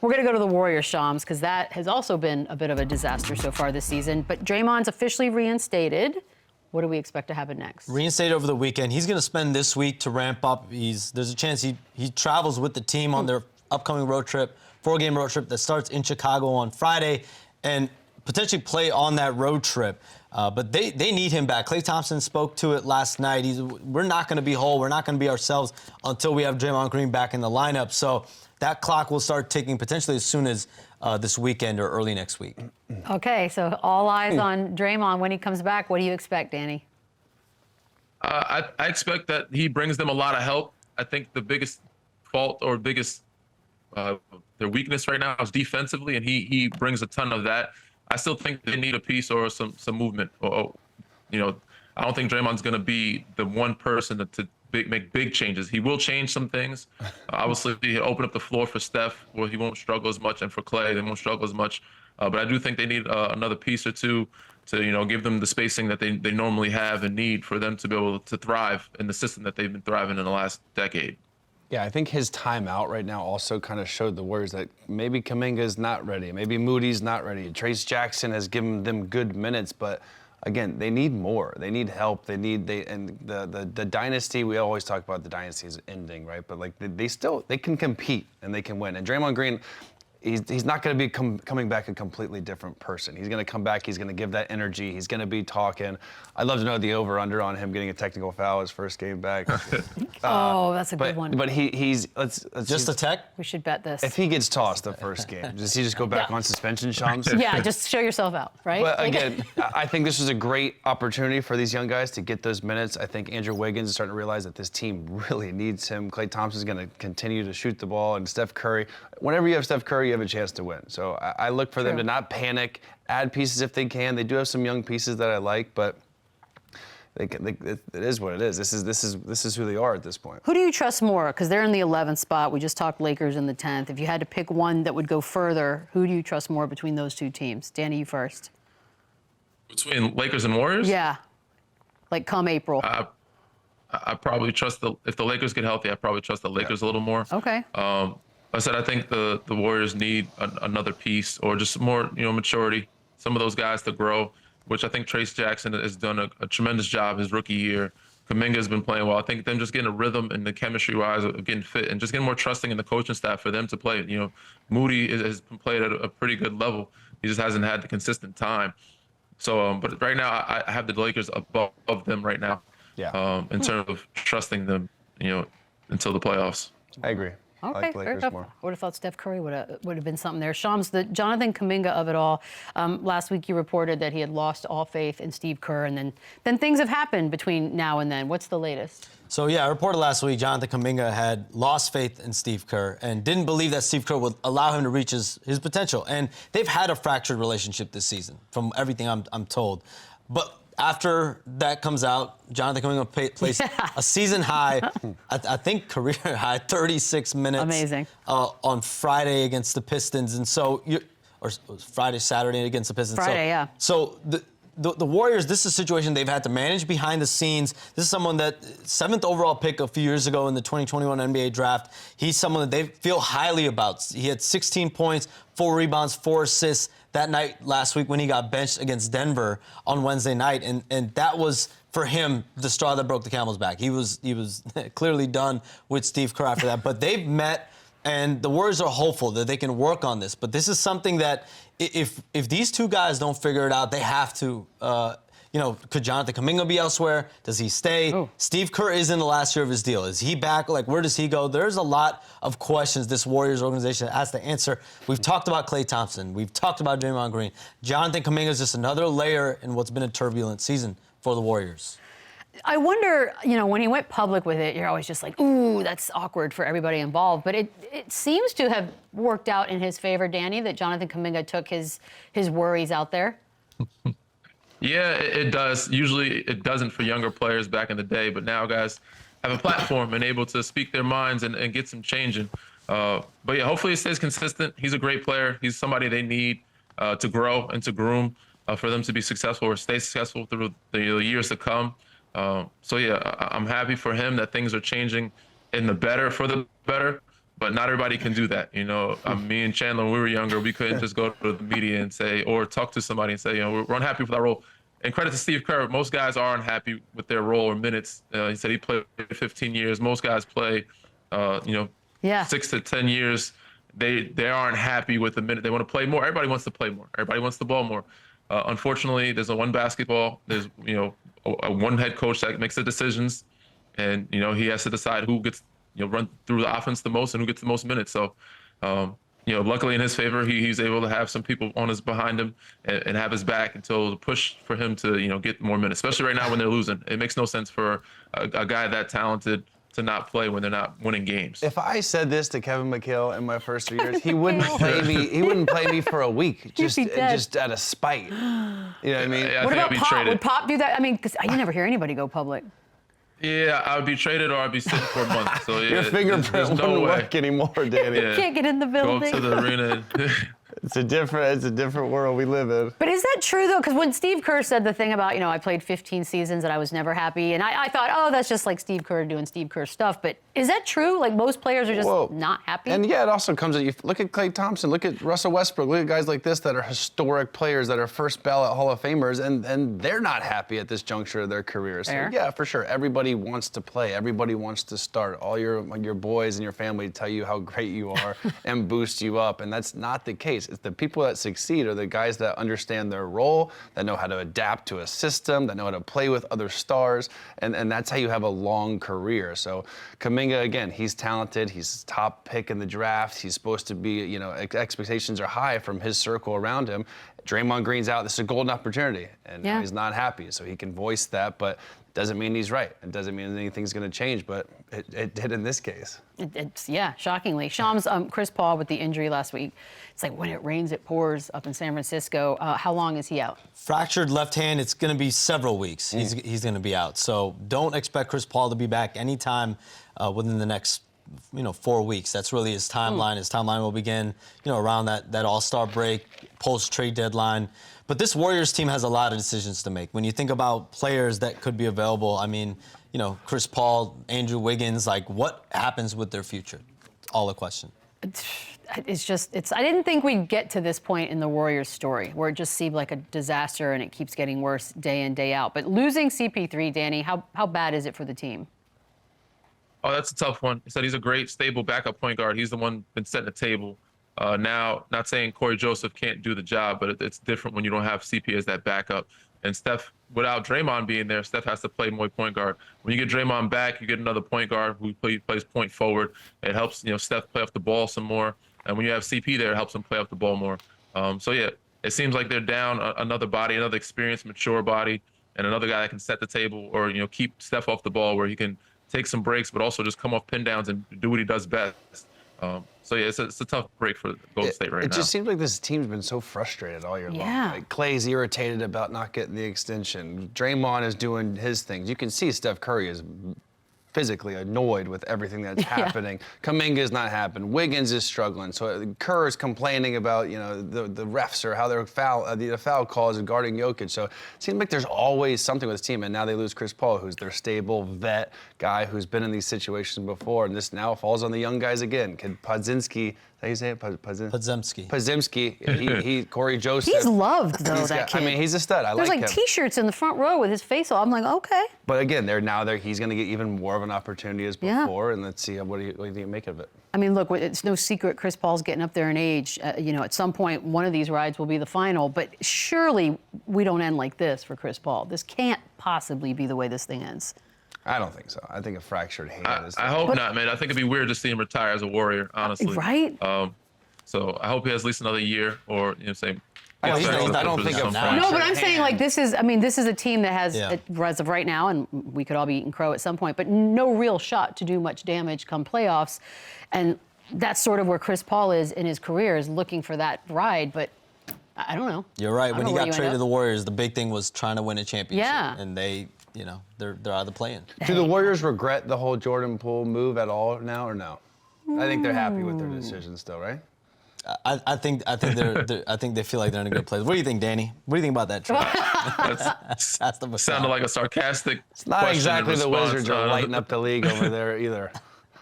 We're going to go to the Warriors, Shams, because that has also been a bit of a disaster so far this season. But Draymond's officially reinstated. What do we expect to happen next? Reinstated over the weekend. He's going to spend this week to ramp up. There's a chance he travels with the team on their upcoming road trip, 4-game road trip that starts in Chicago on Friday, and potentially play on that road trip. But they need him back. Klay Thompson spoke to it last night. We're not going to be whole. We're not going to be ourselves until we have Draymond Green back in the lineup. So that clock will start ticking potentially as soon as this weekend or early next week. Okay, so all eyes on Draymond when he comes back. What do you expect, Danny? I expect that he brings them a lot of help. I think the biggest fault or biggest their weakness right now is defensively, and he brings a ton of that. I still think they need a piece or some movement. Or I don't think Draymond's going to be the one person to make big changes. He will change some things. Obviously, he'll open up the floor for Steph, where he won't struggle as much, and for Klay, they won't struggle as much. But I do think they need another piece or two to give them the spacing that they normally have and need for them to be able to thrive in the system that they've been thriving in the last decade. Yeah, I think his timeout right now also kind of showed the Warriors that maybe Kuminga's not ready, maybe Moody's not ready. Trace Jackson has given them good minutes, but again, they need more. They need help. And the dynasty. We always talk about the dynasty is ending, right? But like they can compete and they can win. And Draymond Green, he's not going to be coming back a completely different person. He's going to come back. He's going to give that energy. He's going to be talking. I'd love to know the over/under on him getting a technical foul his first game back. That's a good one. But let's Just a tech? We should bet this. If he gets tossed the first game, does he just go back on suspension, Shams? Yeah, just show yourself out, right? But again, I think this was a great opportunity for these young guys to get those minutes. I think Andrew Wiggins is starting to realize that this team really needs him. Klay Thompson's going to continue to shoot the ball, and Steph Curry. Whenever you have Steph Curry, you have a chance to win. So I look for them to not panic, add pieces if they can. They do have some young pieces that I like, but it is what it is. This is who they are at this point. Who do you trust more? Because they're in the 11th spot. We just talked Lakers in the 10th. If you had to pick one that would go further, who do you trust more between those two teams? Danny, you first. Between Lakers and Warriors? Yeah. Like come April. I probably trust if the Lakers get healthy, I probably trust the Lakers a little more. Okay. I said I think the Warriors need another piece or just more maturity. Some of those guys to grow, which I think Trace Jackson has done a tremendous job his rookie year. Kuminga has been playing well. I think them just getting a rhythm and the chemistry-wise of getting fit and just getting more trusting in the coaching staff for them to play. Moody has played at a pretty good level. He just hasn't had the consistent time. So, but right now I have the Lakers above them right now. Yeah. In terms of trusting them, until the playoffs. I agree. Okay, I like the Lakers more. I would have thought Steph Curry would have been something there. Shams, the Jonathan Kuminga of it all. Last week you reported that he had lost all faith in Steve Kerr, and then things have happened between now and then. What's the latest? So, yeah, I reported last week Jonathan Kuminga had lost faith in Steve Kerr and didn't believe that Steve Kerr would allow him to reach his potential. And they've had a fractured relationship this season, from everything I'm told. But after that comes out, Jonathan Kuminga plays a season high, I think career high, 36 minutes. Amazing. On Friday against the Pistons. And so, Saturday against the Pistons. Yeah. So the Warriors, this is a situation they've had to manage behind the scenes. This is someone that 7th overall pick a few years ago in the 2021 NBA draft. He's someone that they feel highly about. He had 16 points, 4 rebounds, 4 assists that night last week when he got benched against Denver on Wednesday night. And that was, for him, the straw that broke the camel's back. He was clearly done with Steve Kerr after that. But they've met, and the Warriors are hopeful that they can work on this. But this is something that if these two guys don't figure it out, they have to. Could Jonathan Kuminga be elsewhere? Does he stay? Oh. Steve Kerr is in the last year of his deal. Is he back? Like, where does he go? There's a lot of questions this Warriors organization has to answer. We've talked about Klay Thompson. We've talked about Draymond Green. Jonathan Kuminga is just another layer in what's been a turbulent season for the Warriors. I wonder, when he went public with it, you're always just like, ooh, that's awkward for everybody involved. But it seems to have worked out in his favor, Danny, that Jonathan Kuminga took his worries out there. Yeah, it does. Usually it doesn't for younger players back in the day, but now guys have a platform and able to speak their minds and get some changing. But yeah, hopefully he stays consistent. He's a great player. He's somebody they need to grow and to groom for them to be successful or stay successful through the years to come. So yeah, I'm happy for him that things are changing in the better for the better. but not everybody can do that. Me and Chandler, when we were younger, we couldn't just go to the media and say, or talk to somebody and say, we're unhappy with our role. And credit to Steve Kerr, most guys are unhappy with their role or minutes. He said he played 15 years. Most guys play, 6 to 10 years. They aren't happy with the minute. They want to play more. Everybody wants to play more. Everybody wants the ball more. Unfortunately, there's one basketball. There's one head coach that makes the decisions, and he has to decide who gets run through the offense the most and who gets the most minutes. So, luckily in his favor, he's able to have some people behind him and have his back until the push for him to get more minutes. Especially right now when they're losing, it makes no sense for a guy that talented to not play when they're not winning games. If I said this to Kevin McHale in my first 3 years, he wouldn't play me. He wouldn't play me for a week, just out of spite. You know what I mean? What about Pop? Would Pop do that? I mean, because you never hear anybody go public. Yeah, I would be traded or I'd be sitting for a month. So Your fingerprint wouldn't work anymore, Danny. You can't get in the building. Go up to the arena. It's a different world we live in. But is that true, though? Because when Steve Kerr said the thing about, I played 15 seasons and I was never happy, and I thought, oh, that's just like Steve Kerr doing Steve Kerr stuff. But is that true? Like, most players are just not happy? And yeah, it also comes at you. Look at Klay Thompson. Look at Russell Westbrook. Look at guys like this that are historic players that are first ballot Hall of Famers, and they're not happy at this juncture of their careers. So yeah, for sure. Everybody wants to play. Everybody wants to start. All your boys and your family tell you how great you are and boost you up, and that's not the case. It's the people that succeed are the guys that understand their role, that know how to adapt to a system, that know how to play with other stars, and that's how you have a long career. So Kuminga, again, he's talented. He's top pick in the draft. He's supposed to be, expectations are high from his circle around him. Draymond Green's out. This is a golden opportunity, and now he's not happy, so he can voice that, but doesn't mean he's right. It doesn't mean anything's going to change, but it did in this case. It's shockingly. Shams, Chris Paul with the injury last week. It's like when it rains, it pours up in San Francisco. How long is he out? Fractured left hand. It's going to be several weeks. He's going to be out. So don't expect Chris Paul to be back anytime within the next 4 weeks. That's really his timeline. His timeline will begin, around that All-Star break, post-trade deadline. But this Warriors team has a lot of decisions to make. When you think about players that could be available, I mean, Chris Paul, Andrew Wiggins, like what happens with their future? It's all a question. I didn't think we'd get to this point in the Warriors story where it just seemed like a disaster and it keeps getting worse day in, day out. But losing CP3, Danny, how bad is it for the team? Oh, that's a tough one. He said he's a great, stable backup point guard. He's the one been setting the table. Now, not saying Corey Joseph can't do the job, but it's different when you don't have CP as that backup. And Steph, without Draymond being there, Steph has to play more point guard. When you get Draymond back, you get another point guard who plays point forward. It helps, Steph play off the ball some more. And when you have CP there, it helps him play off the ball more. So yeah, it seems like they're down another body, another experienced, mature body, and another guy that can set the table or keep Steph off the ball where he can take some breaks, but also just come off pin downs and do what he does best. So yeah, it's a tough break for Golden State right now. It just seems like this team's been so frustrated all year long. Like Klay's irritated about not getting the extension. Draymond is doing his things. You can see Steph Curry is physically annoyed with everything that's happening. Kuminga's not happening. Wiggins is struggling. So Kerr is complaining about the refs or how their foul calls are guarding Jokic. So it seems like there's always something with this team. And now they lose Chris Paul, who's their stable vet guy who's been in these situations before. And this now falls on the young guys again. Kid Podziemski. How do you say it? Podziemski. Corey Joseph. He's loved, though, that kid. I mean, he's a stud. I like him. There's T-shirts in the front row with his face on. I'm like, okay. But again, he's going to get even more of an opportunity as before, and let's see what do you make of it. I mean, look, it's no secret Chris Paul's getting up there in age. At some point, one of these rides will be the final. But surely we don't end like this for Chris Paul. This can't possibly be the way this thing ends. I don't think so. I think a fractured hand is. I hope not, man. I think it'd be weird to see him retire as a Warrior, honestly. Right. So I hope he has at least another year, or say. I don't think of fractured. No, but I'm saying like this is a team that has as of right now, and we could all be eating crow at some point, but no real shot to do much damage come playoffs, and that's sort of where Chris Paul is in his career, is looking for that ride, but. I don't know. You're right. When he got traded to the Warriors, the big thing was trying to win a championship. Yeah. And they're out of the play-in. Do the Warriors regret the whole Jordan Poole move at all now, or no? I think they're happy with their decision still, right? I think they feel like they're in a good place. What do you think, Danny? What do you think about that trade? Sounded like a sarcastic. It's not exactly the Wizards are lighting up the league over there either.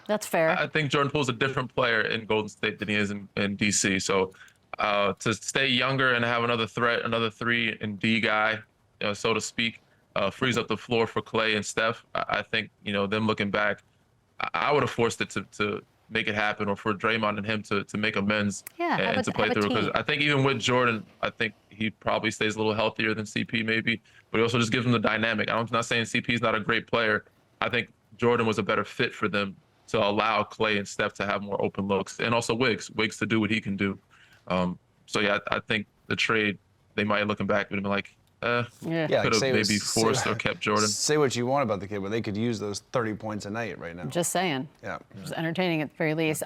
That's fair. I think Jordan Poole's a different player in Golden State than he is in DC. So to stay younger and have another threat, another 3 and D guy, so to speak, frees up the floor for Clay and Steph. I think, them looking back, I would have forced it to make it happen, or for Draymond and him to make amends and to play through. Because I think even with Jordan, I think he probably stays a little healthier than CP maybe, but he also just gives him the dynamic. I'm not saying CP is not a great player. I think Jordan was a better fit for them to allow Clay and Steph to have more open looks, and also Wiggs to do what he can do. So yeah, I think the trade, they might looking back would have been like, could have maybe forced or kept Jordan. Say what you want about the kid, but they could use those 30 points a night right now. Just saying. Yeah. Just entertaining at the very least.